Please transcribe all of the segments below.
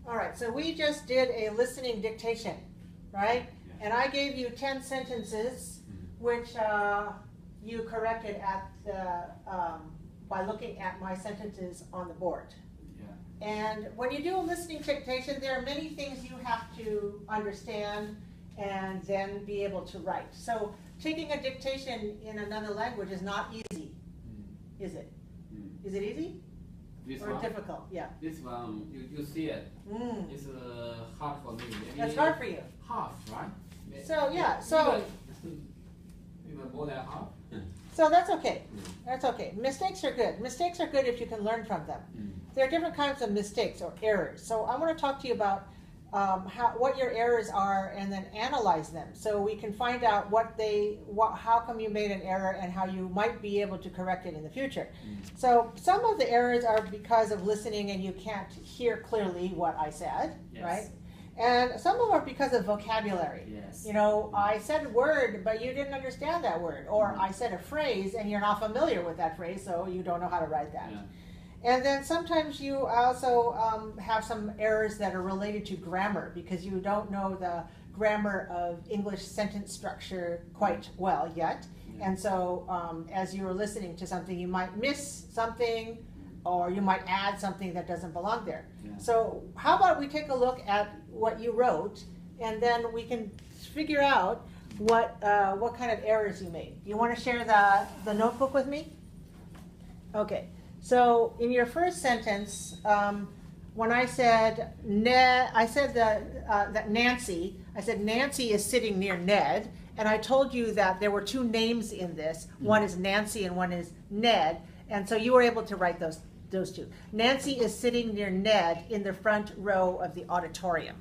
All right, so we just did a listening dictation, right? Yeah. And I gave you 10 sentences, which you corrected at the, by looking at my sentences on the board. Yeah. And when you do a listening dictation, there are many things you have to understand and then be able to write. So taking a dictation in another language is not easy, is it? Is it easy? This or one, difficult? Yeah. This one, you see it. It's hard for me. Maybe That's hard for you. Half, right? So yeah, so even more than half. so that's okay. That's okay. Mistakes are good. Mistakes are good if you can learn from them. There are different kinds of mistakes or errors. So I want to talk to you about what your errors are, and then analyze them, so we can find out how come you made an error and how you might be able to correct it in the future. So some of the errors are because of listening and you can't hear clearly what I said, Yes. right? And some of them are because of vocabulary. Yes. You know, I said a word, but you didn't understand that word, or I said a phrase and you're not familiar with that phrase, so you don't know how to write that. Yeah. And then sometimes you also have some errors that are related to grammar, because you don't know the grammar of English sentence structure quite well yet. Yeah. And so as you're listening to something, you might miss something, or you might add something that doesn't belong there. Yeah. So how about we take a look at what you wrote, and then we can figure out what kind of errors you made. You want to share the notebook with me? Okay. So in your first sentence, when I said that Nancy, I said Nancy is sitting near Ned, and I told you that there were two names in this. One is Nancy and one is Ned, and so you were able to write those two. Nancy is sitting near Ned in the front row of the auditorium.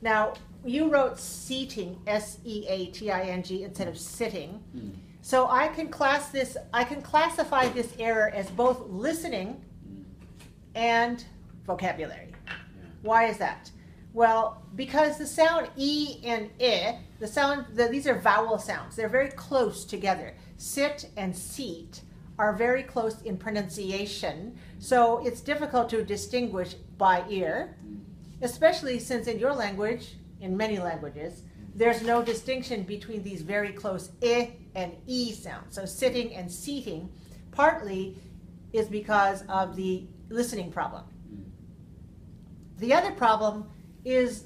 Now, you wrote seating, S-E-A-T-I-N-G, instead of sitting. So I can classify this error as both listening and vocabulary. Yeah. Why is that? Well, because the sound E and I, these are vowel sounds. They're very close together. Sit and seat are very close in pronunciation, so it's difficult to distinguish by ear, especially since in your language, in many languages, there's no distinction between these very close I and E sounds. So sitting and seating partly is because of the listening problem. The other problem is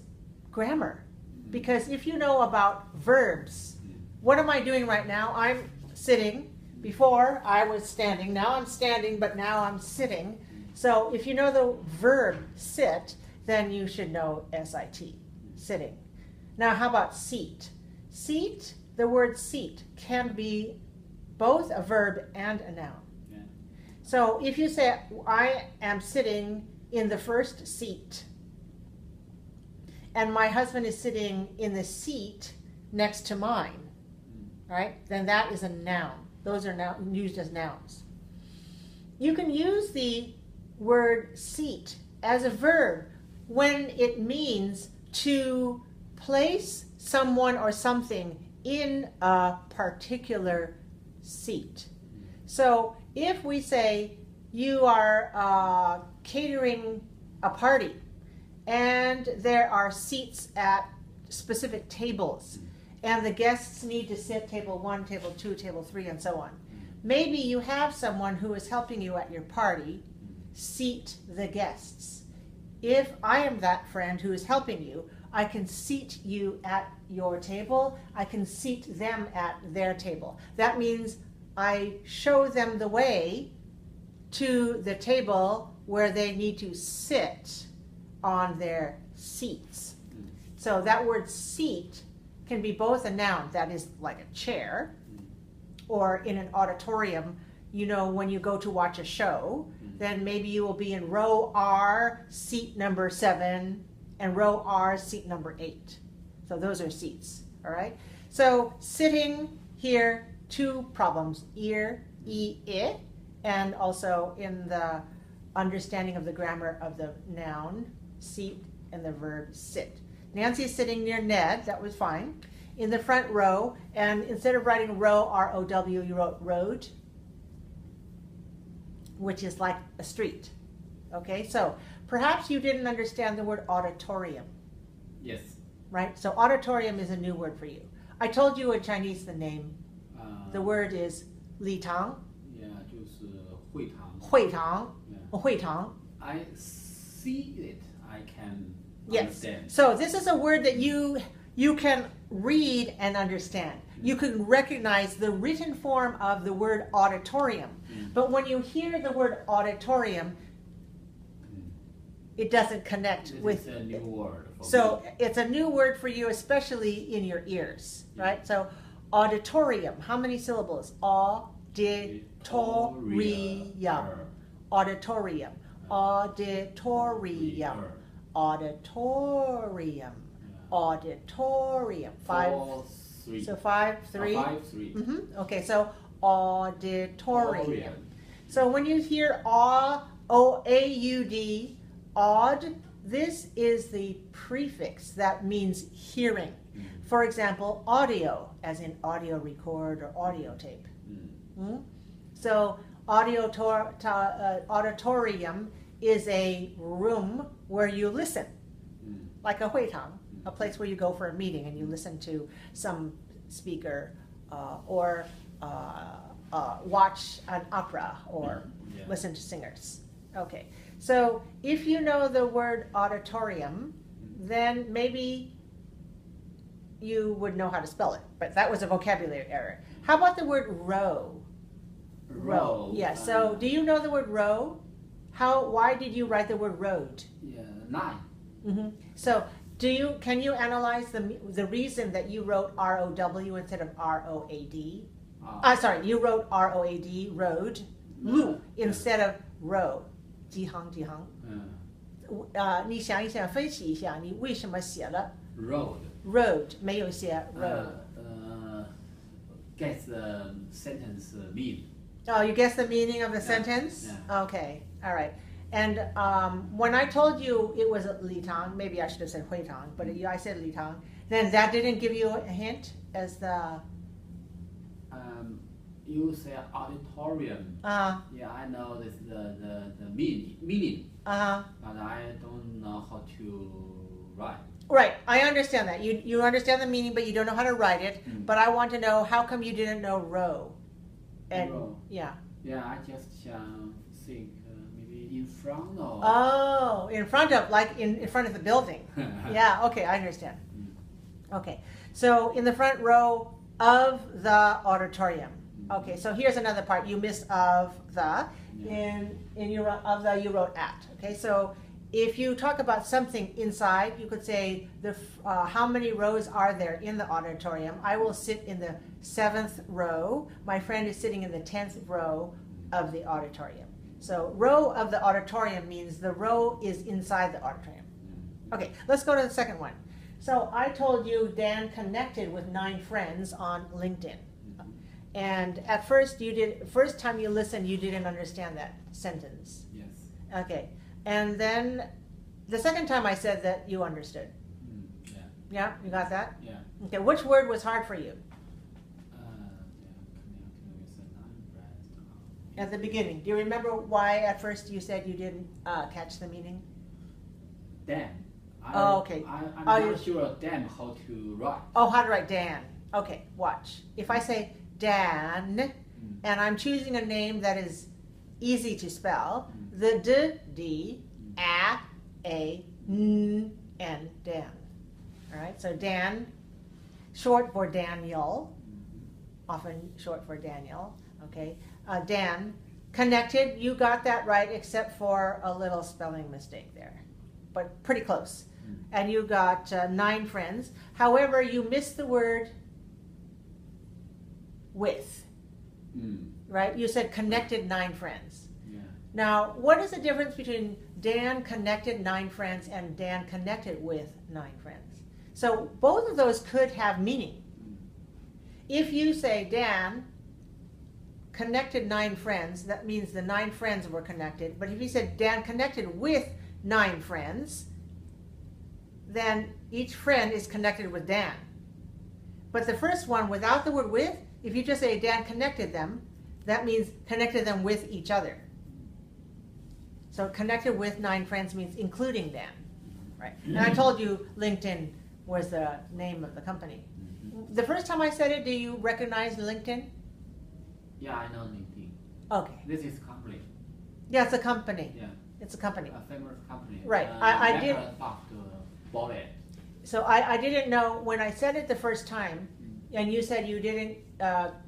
grammar, because if you know about verbs, what am I doing right now? I'm sitting. Before I was standing. Now I'm standing, but now I'm sitting. So if you know the verb sit, then you should know S-I-T, sitting. Now how about seat? Seat, the word seat can be both a verb and a noun. Yeah. So if you say, I am sitting in the first seat, and my husband is sitting in the seat next to mine, right? Then that is a noun. Those are now used as nouns. You can use the word seat as a verb when it means to place someone or something in a particular seat. So if we say you are catering a party and there are seats at specific tables, and the guests need to sit table 1, table 2, table 3, and so on. Maybe you have someone who is helping you at your party seat the guests. If I am that friend who is helping you, I can seat you at your table. I can seat them at their table. That means I show them the way to the table where they need to sit on their seats. So that word seat can be both a noun, that is like a chair, or in an auditorium, you know, when you go to watch a show, then maybe you will be in row R, seat number 7, and row R, seat number 8. So those are seats, all right? So sitting here, two problems, ear, I, and also in the understanding of the grammar of the noun, seat, and the verb sit. Nancy is sitting near Ned, that was fine, in the front row, and instead of writing row, R-O-W, you wrote road, which is like a street. Okay, so perhaps you didn't understand the word auditorium, Yes. right? So auditorium is a new word for you. I told you in Chinese the name. The word is 礼堂 Yeah, 就是会堂。会堂 Yeah. 会堂 I see it. I can Yes. understand. So this is a word that you can read and understand. You can recognize the written form of the word auditorium. But when you hear the word auditorium, it doesn't connect This with is a new word for so me. it's a new word for you, especially in your ears, right? So auditorium, how many syllables? Auditorium. Auditorium. Auditorium. Auditorium. Auditorium. Five. 4, 3. So 5, 3. 5, 3. Okay, so auditorium. So when you hear O-A-U-D, odd, this is the prefix that means hearing. For example, audio, as in audio record or audio tape. So auditorium is a room where you listen, like a 会堂, a place where you go for a meeting and you listen to some speaker or watch an opera or listen to singers. Okay, so if you know the word auditorium, then maybe you would know how to spell it, but that was a vocabulary error. How about the word row? Row. Yeah, so do you know the word row? Why did you write the word road? Yeah, 9. So can you analyze the reason that you wrote R-O-W instead of R-O-A-D? Sorry, you wrote R-O-A-D, road, 路 instead of row. 几行几行。你想一想，分析一下，你为什么写了 road 没有写 road？ Guess the sentence meaning. Oh, you guess the meaning of the sentence? Yeah. Okay, all right. And when I told you it was Li Tang, maybe I should have said Hui Tang, but I said Li Tang, then that didn't give you a hint as the... You say auditorium. Yeah, I know this the meaning. But I don't know how to write. Right, I understand that. You understand the meaning, but you don't know how to write it. But I want to know, how come you didn't know row? And row. Yeah. Yeah, I just think maybe in front of. Oh, in front of, like in front of the building. Yeah, okay, I understand. Okay, so in the front row of the auditorium. Okay, so here's another part you missed of the. In your of the you wrote at. Okay, so if you talk about something inside, you could say how many rows are there in the auditorium? I will sit in the 7th row. My friend is sitting in the 10th row of the auditorium. So row of the auditorium means the row is inside the auditorium. Okay, let's go to the second one. So I told you Dan connected with 9 friends on LinkedIn. And at first first time you listened, you didn't understand that sentence. Yes. Okay. And then the second time I said that, you understood. Yeah. Yeah, you got that? Yeah. Okay, which word was hard for you? At the beginning. Do you remember why at first you said you didn't catch the meaning? Dan. Okay. I'm not sure Dan how to write. Oh, how to write Dan. Okay, watch. If I say Dan, and I'm choosing a name that is easy to spell, the D, A, N, Dan. All right, so Dan, short for Daniel, often short for Daniel, okay. Dan, connected, you got that right except for a little spelling mistake there, but pretty close. And you got 9 friends. However, you missed the word with, right? You said connected 9 friends. Yeah. Now, what is the difference between Dan connected 9 friends and Dan connected with 9 friends? So both of those could have meaning. If you say Dan connected 9 friends, that means the 9 friends were connected. But if you said Dan connected with 9 friends, then each friend is connected with Dan. But the first one, without the word with, if you just say Dan connected them, that means connected them with each other. So connected with 9 friends means including them, right? And I told you LinkedIn was the name of the company. The first time I said it, do you recognize LinkedIn? Yeah, I know LinkedIn. Okay. This is company. Yeah, it's a company. Yeah. It's a company. A famous company. Right. I did. Bought it. So I didn't know when I said it the first time, and you said you didn't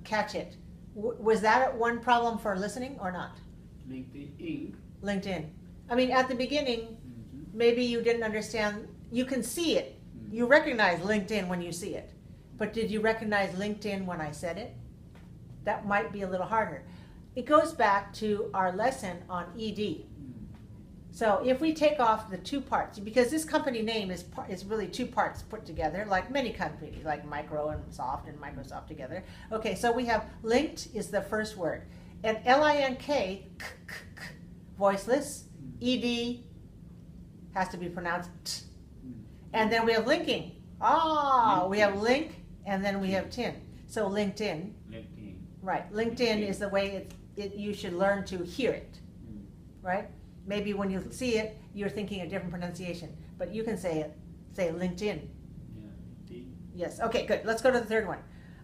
catch it. Was that one problem for listening or not? LinkedIn. I mean, at the beginning, maybe you didn't understand. You can see it. You recognize LinkedIn when you see it. But did you recognize LinkedIn when I said it? That might be a little harder. It goes back to our lesson on ED. So if we take off the 2 parts, because this company name is really 2 parts put together, like many companies, like Micro and Soft and Microsoft together. Okay, so we have linked is the first word. And L-I-N-K, voiceless, ED has to be pronounced t. And then we have linking. We have link, and then we have tin. So LinkedIn. Right, LinkedIn is the way you should learn to hear it, right? Maybe when you see it, you're thinking a different pronunciation, but you can say LinkedIn. Yeah. Yes. Okay. Good. Let's go to the third one.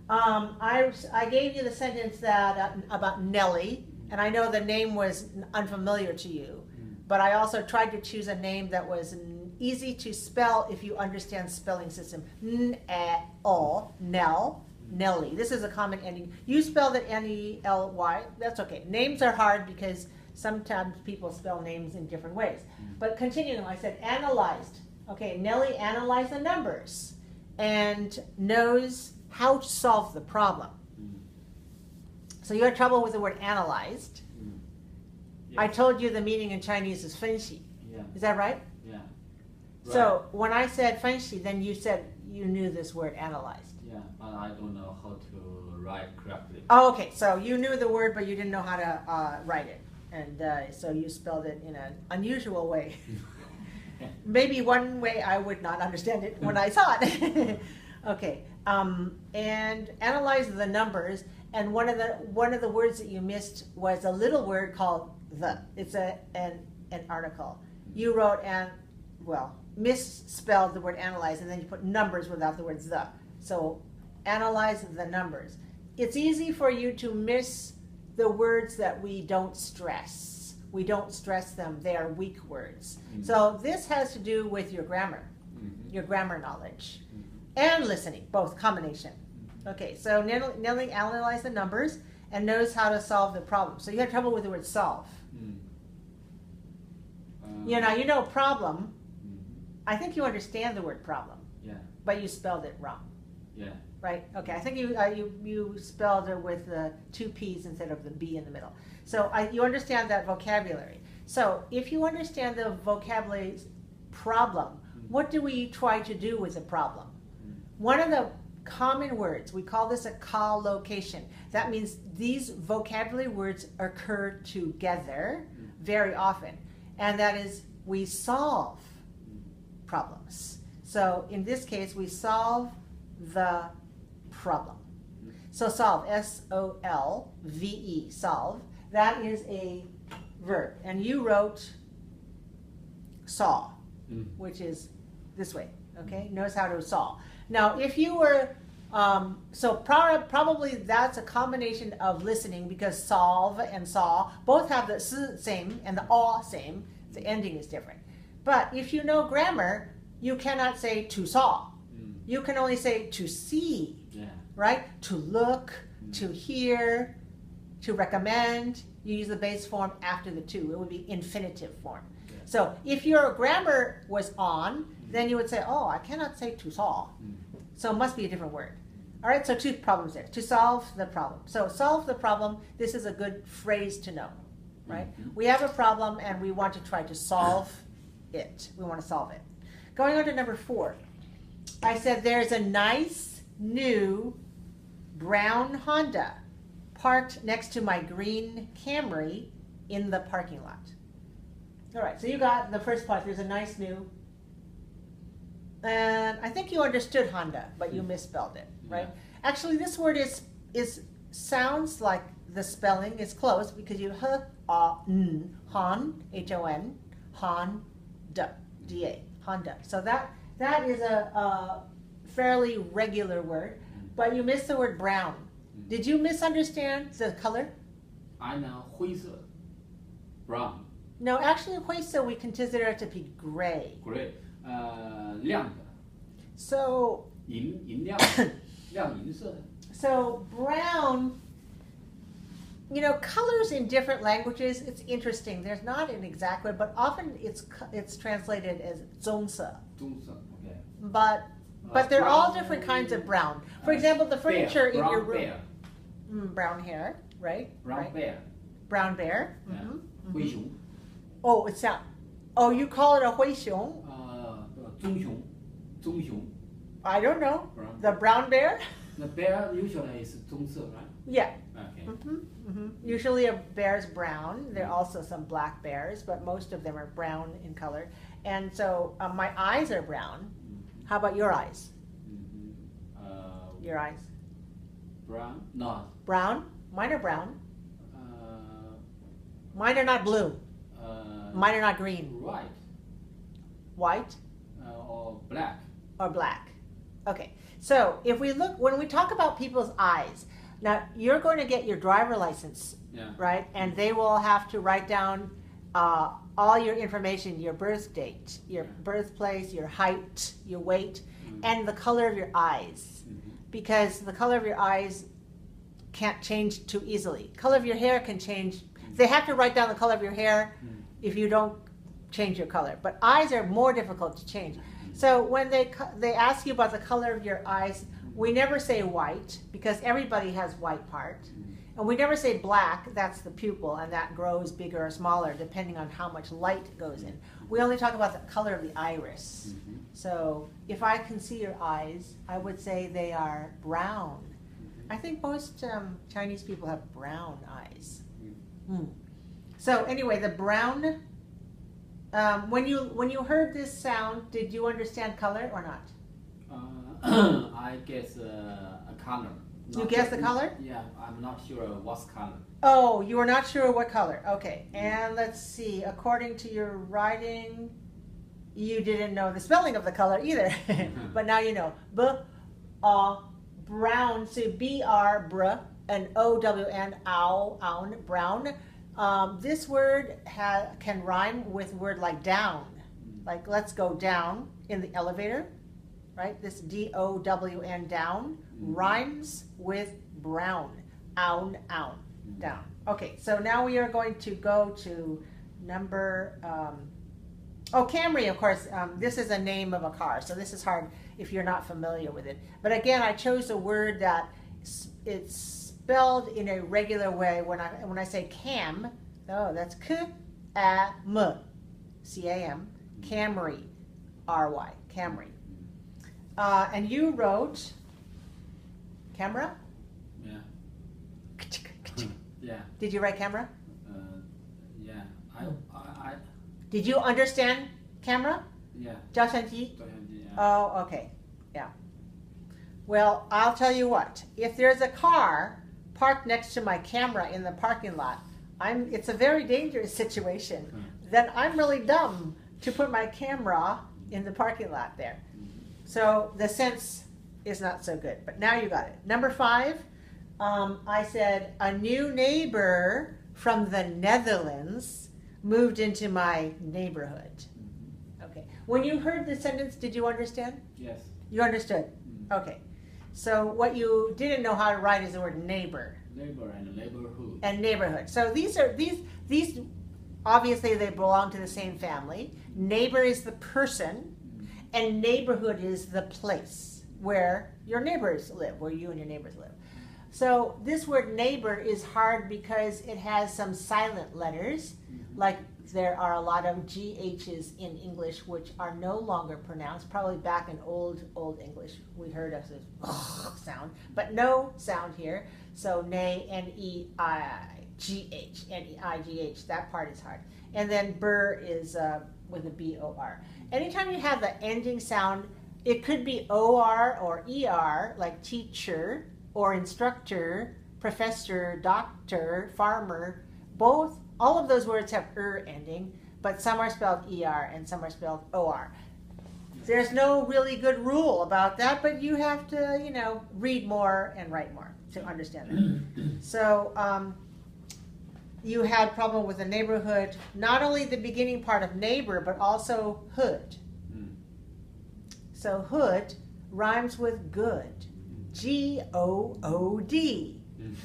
I gave you the sentence that about Nellie, and I know the name was unfamiliar to you, but I also tried to choose a name that was easy to spell if you understand spelling system. N-E-O, Nell, Nellie. This is a common ending. You spelled it N-E-L-Y. That's okay. Names are hard because sometimes people spell names in different ways. But continuing, I said analyzed. Okay, Nellie analyzed the numbers and knows how to solve the problem. So you had trouble with the word analyzed. Yes. I told you the meaning in Chinese is 分析. Yeah. Is that right? Yeah. Right. So when I said 分析, then you said you knew this word analyzed. Yeah, but I don't know how to write correctly. Oh, okay. So you knew the word, but you didn't know how to write it. And so you spelled it in an unusual way. Maybe one way I would not understand it when I saw it. Okay. And analyze the numbers. And one of the words that you missed was a little word called the. It's an article. You wrote misspelled the word analyze, and then you put numbers without the words the. So analyze the numbers. It's easy for you to miss the words that we don't stress. We don't stress them. They are weak words. So this has to do with your grammar, your grammar knowledge, and listening, both combination. Okay, so Nellie analyzed the numbers and knows how to solve the problem. So you had trouble with the word solve. You know problem. I think you understand the word problem. Yeah. But you spelled it wrong. Yeah. Right? Okay, I think you spelled it with the 2 P's instead of the B in the middle. So you understand that vocabulary. So if you understand the vocabulary problem, what do we try to do with the problem? One of the common words, we call this a collocation. That means these vocabulary words occur together very often. And that is, we solve problems. So in this case, we solve the problem. So solve, S-O-L-V-E, solve. That is a verb. And you wrote saw, which is this way, okay? Knows how to saw. Now, if you were, probably that's a combination of listening, because solve and saw both have the s same and the aw same. The ending is different. But if you know grammar, you cannot say to saw. You can only say to see, right? To look, to hear, to recommend. You use the base form after the to. It would be infinitive form. Yeah. So if your grammar was on, then you would say, oh, I cannot say to saw. So it must be a different word. All right, so 2 problems there. To solve the problem. So solve the problem, this is a good phrase to know, right? We have a problem and we want to try to solve it. We want to solve it. Going on to number 4. I said there's a nice new brown Honda parked next to my green Camry in the parking lot. All right, so you got the first part. There's a nice new, and I think you understood Honda, but you misspelled it, right? Actually, this word sounds like the spelling is close because you Han, H-O-N, Honda, D-A, Honda. So that is a fairly regular word, but you missed the word brown. Did you misunderstand the color? I know 灰色 brown. No, actually 灰色 we consider it to be gray. Gray. 亮的 So 银亮亮银色的 So brown, you know, colors in different languages, it's interesting. There's not an exact word, but often it's translated as 棕色. 棕色 okay. But they're brown, all different kinds of brown. For example, the furniture in your room. Bear. Brown hair, right? Brown right. bear. Brown bear. Yeah. Mm-hmm. 灰熊 Oh, it's not. Oh, you call it a 灰熊? 棕熊 I don't know. Brown. The brown bear? The bear usually is 棕色 right? Yeah. Okay. Usually a bear's brown. There are also some black bears, but most of them are brown in color. And so my eyes are brown. How about your eyes? Your eyes? Brown? No. Brown? Mine are brown. Mine are not blue. Mine are not green. White. White? Or black. Or black. Okay. So if we look, when we talk about people's eyes, now you're going to get your driver license, right? And they will have to write down all your information, your birth date, your birthplace, your height, your weight, and the color of your eyes. Because the color of your eyes can't change too easily. Color of your hair can change. They have to write down the color of your hair if you don't change your color. But eyes are more difficult to change. So when they ask you about the color of your eyes, we never say white because everybody has white part. And we never say black, that's the pupil, and that grows bigger or smaller depending on how much light goes in. We only talk about the color of the iris. So if I can see your eyes, I would say they are brown. I think most Chinese people have brown eyes. So anyway, the brown, when you heard this sound, did you understand color or not? I guess a color. You guess the color? Yeah, I'm not sure what's color. Oh, you were not sure what color. Okay, and let's see. According to your writing, you didn't know the spelling of the color either. But now you know. Brown, so B-R, br, and O-W-N, own, brown. This word can rhyme with a word like down. Like, let's go down in the elevator, right? This D-O-W-N, down, rhymes with brown. Own, down. Okay, so now we are going to go to number, Camry, of course. This is a name of a car, so this is hard if you're not familiar with it. But again, I chose a word that it's spelled in a regular way. When I say cam, that's K-A-M, C-A-M, Camry, R-Y, Camry. And you wrote camera? Yeah. Yeah. Did you write camera? Yeah. I Did you understand camera? Yeah. 照相机? Yeah. Oh, okay. Yeah. Well, I'll tell you what. If there's a car parked next to my camera in the parking lot, it's a very dangerous situation. Then I'm really dumb to put my camera in the parking lot there. So the sense is not so good. But now you got it. Number 5, I said, a new neighbor from the Netherlands moved into my neighborhood. Okay. When you heard the sentence, did you understand? Yes. You understood? Okay. So what you didn't know how to write is the word neighbor. Neighbor and neighborhood. And neighborhood. So these obviously they belong to the same family. Neighbor is the person, and neighborhood is the place where your neighbors live, where you and your neighbors live. So this word neighbor is hard because it has some silent letters, like there are a lot of GHs in English which are no longer pronounced. Probably back in old English we heard a sound, but no sound here. So N-E-I-G-H, N-E-I-G-H, that part is hard. And then burr is with a B-O-R. Anytime you have the ending sound, it could be O-R or E-R, like teacher or instructor, professor, doctor, farmer, both, all of those words have ending, but some are spelled ER and some are spelled OR. There's no really good rule about that, but you have to, you know, read more and write more to understand that. So you had problem with the neighborhood, not only the beginning part of neighbor, but also hood. So hood rhymes with good. G-O-O-D,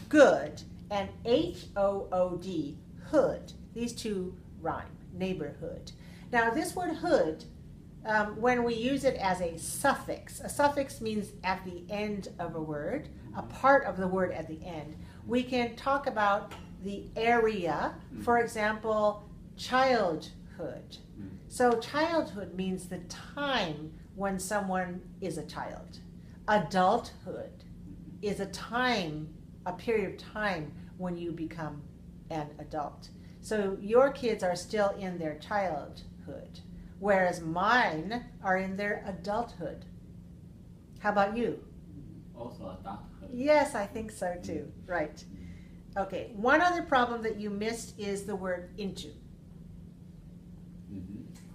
good, and H-O-O-D, hood. These two rhyme, neighborhood. Now this word hood, when we use it as a suffix means at the end of a word, a part of the word at the end. We can talk about the area, for example, childhood. So childhood means the time when someone is a child. Adulthood is a period of time when you become an adult. So your kids are still in their childhood, whereas mine are in their adulthood. How about you? Also adulthood. Yes, I think so too. Right. Okay, one other problem that you missed is the word into.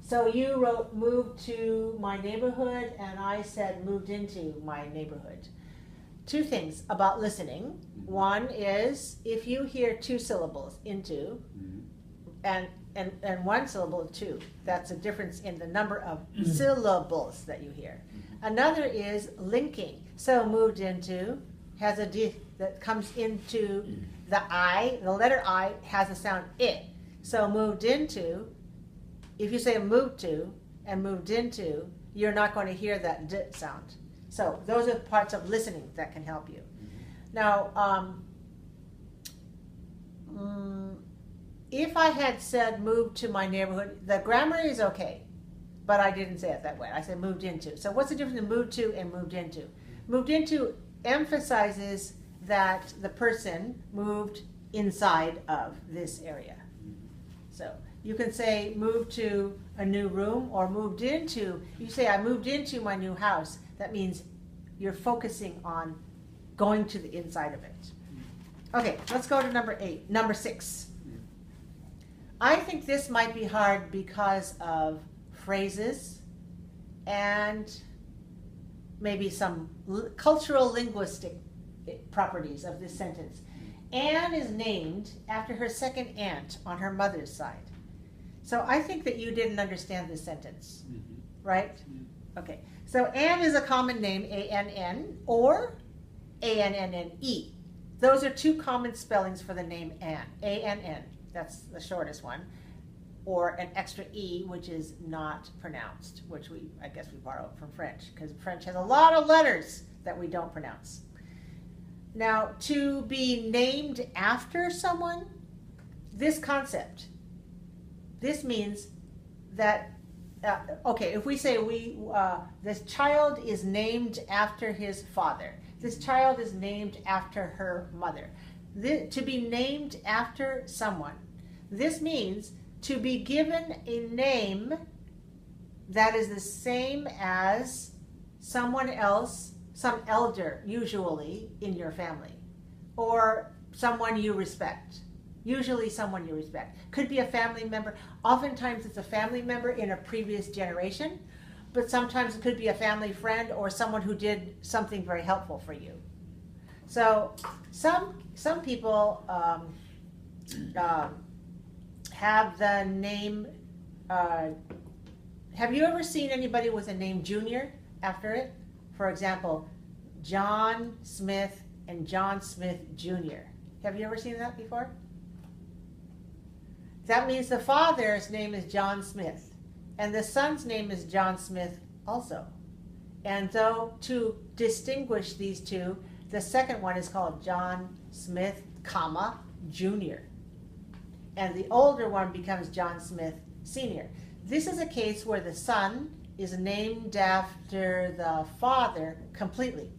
So you wrote moved to my neighborhood, and I said moved into my neighborhood. Two things about listening. One is if you hear two syllables, into, and one syllable, two, that's a difference in the number of syllables that you hear. Another is linking. So moved into has a D that comes into the I, the letter I has a sound I. So moved into, if you say moved to and moved into, you're not going to hear that D sound. So those are parts of listening that can help you. Now, if I had said moved to my neighborhood, the grammar is okay, but I didn't say it that way. I said moved into. So what's the difference in moved to and moved into? Moved into emphasizes that the person moved inside of this area. So you can say moved to a new room or moved into, you say I moved into my new house. That means you're focusing on going to the inside of it. Okay, let's go to number 6. I think this might be hard because of phrases and maybe some cultural linguistic properties of this sentence. Anne is named after her second aunt on her mother's side. So I think that you didn't understand this sentence, right? Okay, so Anne is a common name, A-N-N, or A-N-N-N-E. Those are two common spellings for the name Anne, A-N-N, that's the shortest one, or an extra E, which is not pronounced, which I guess we borrowed from French, because French has a lot of letters that we don't pronounce. Now, to be named after someone, this concept, this means that, okay, if we say this child is named after his father, this child is named after her mother. To be named after someone, this means to be given a name that is the same as someone else, some elder, usually in your family, or someone you respect. Usually someone you respect. Could be a family member. Oftentimes it's a family member in a previous generation, but sometimes it could be a family friend or someone who did something very helpful for you. So some people have the name, have you ever seen anybody with a name Junior after it? For example, John Smith and John Smith Jr. Have you ever seen that before? That means the father's name is John Smith, and the son's name is John Smith also. And so to distinguish these two, the second one is called John Smith, comma, Jr. And the older one becomes John Smith Sr. This is a case where the son is named after the father completely.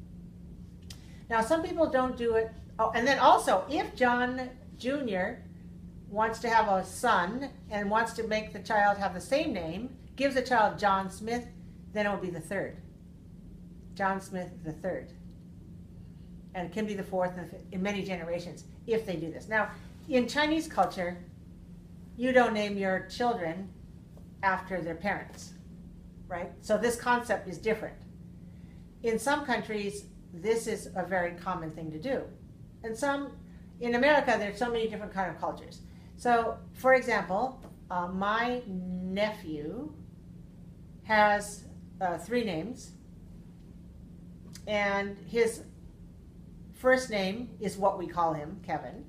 Now, some people don't do it. Oh, and then also, if John Jr. wants to have a son and wants to make the child have the same name, gives the child John Smith, then it will be the third. John Smith the third. and it can be the fourth and fifth in many generations if they do this. Now, in Chinese culture, you don't name your children after their parents, right? So this concept is different. In some countries, this is a very common thing to do. And in America, there's so many different kind of cultures. So, for example, my nephew has 3 names, and his first name is what we call him, Kevin.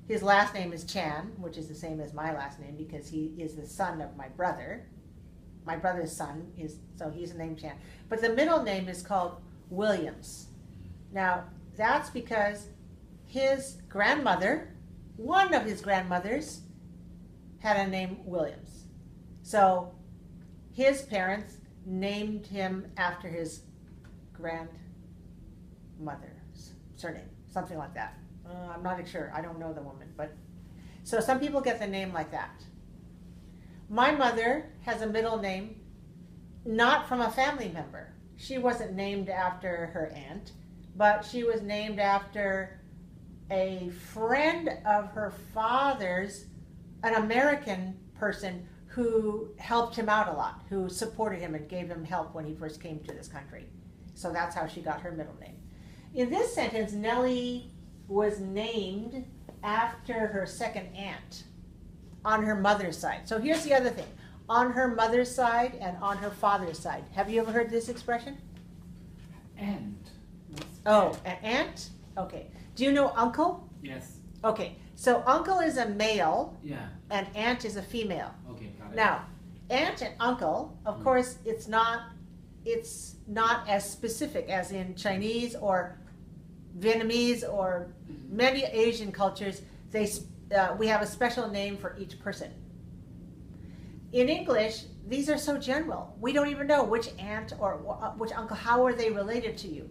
His last name is Chan, which is the same as my last name because he is the son of my brother. My brother's son so he's named Chan. But the middle name is called Williams. Now, that's because his grandmother, one of his grandmothers, had a name Williams. So his parents named him after his grandmother's surname, something like that. I'm not sure. I don't know the woman, but so some people get the name like that. My mother has a middle name not from a family member. She wasn't named after her aunt, but she was named after a friend of her father's, an American person who helped him out a lot, who supported him and gave him help when he first came to this country. So that's how she got her middle name. In this sentence, Nellie was named after her second aunt on her mother's side. So here's the other thing. On her mother's side and on her father's side. Have you ever heard this expression? Aunt. Oh, an aunt? Okay. Do you know uncle? Yes. Okay. So uncle is a male. Yeah. And aunt is a female. Okay, got it. Now, aunt and uncle, of course, it's not as specific as in Chinese or Vietnamese or many Asian cultures. We have a special name for each person. In English, these are so general. We don't even know which aunt or which uncle, how are they related to you?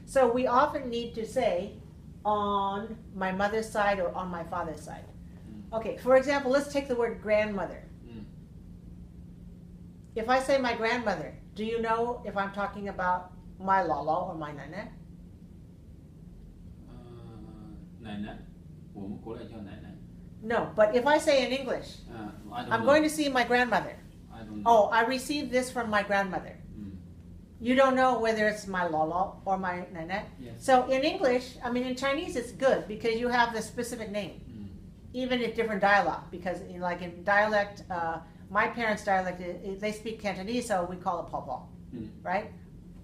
So we often need to say on my mother's side or on my father's side. Okay, for example, let's take the word grandmother. If I say my grandmother, do you know if I'm talking about my lala or my nana? Nana. No, but if I say in English, I'm going to see my grandmother. I don't know. Oh, I received this from my grandmother. You don't know whether it's my lala or my nana. Yes. So in English, I mean in Chinese it's good because you have the specific name. Even in different dialect, because like in dialect, my parents' dialect, they speak Cantonese, so we call it pawpaw, right?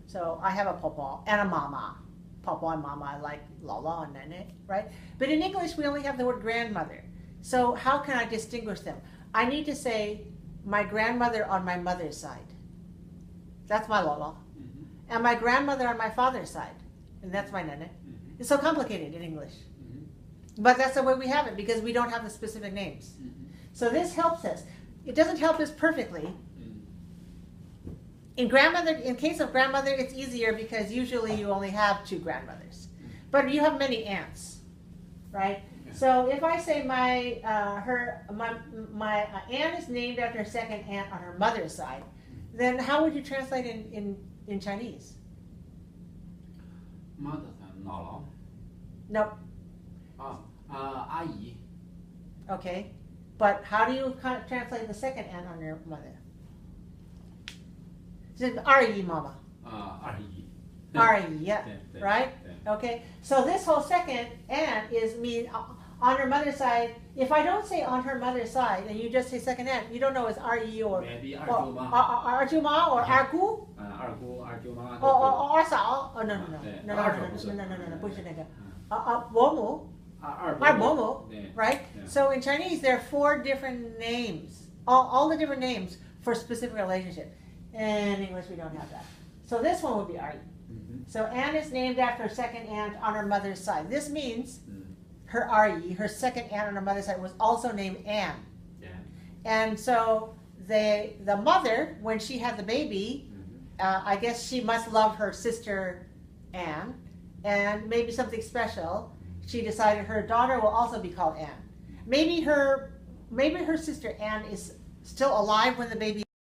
So I have a pawpaw and a mama. Pawpaw and mama, like lala and nene, right? But in English, we only have the word grandmother. So how can I distinguish them? I need to say my grandmother on my mother's side. That's my lala. And my grandmother on my father's side. And that's my nene. It's so complicated in English. But that's the way we have it because we don't have the specific names. So this helps us. It doesn't help us perfectly. In case of grandmother, it's easier because usually you only have 2 grandmothers. But you have many aunts, right? So if I say my aunt is named after her second aunt on her mother's side, then how would you translate in Chinese? Mother side, 姥姥. Nope. 阿姨. Okay, but how do you translate the second aunt on your mother? It's 二姨 mama. 二姨. 二姨, yeah, right? 对. Okay, so this whole second aunt is on her mother's side. If I don't say on her mother's side and you just say second aunt, you don't know it's 二姨 or Maybe 二二舅妈. 二舅妈 or 二姑. 二姑、二舅妈. or 二嫂. Oh no,二婶不是. no, 不是那个. 伯母. 二伯母, right? Yeah. So in Chinese, there are 4 different names, all the different names for specific relationship. In English, we don't have that. So this one would be 二姨. So Anne is named after her second aunt on her mother's side. This means her 二姨, her second aunt on her mother's side, was also named Anne. Yeah. And so the mother, when she had the baby, I guess she must love her sister Anne, and maybe something special. She decided her daughter will also be called Anne. Maybe her sister Anne is still alive when the baby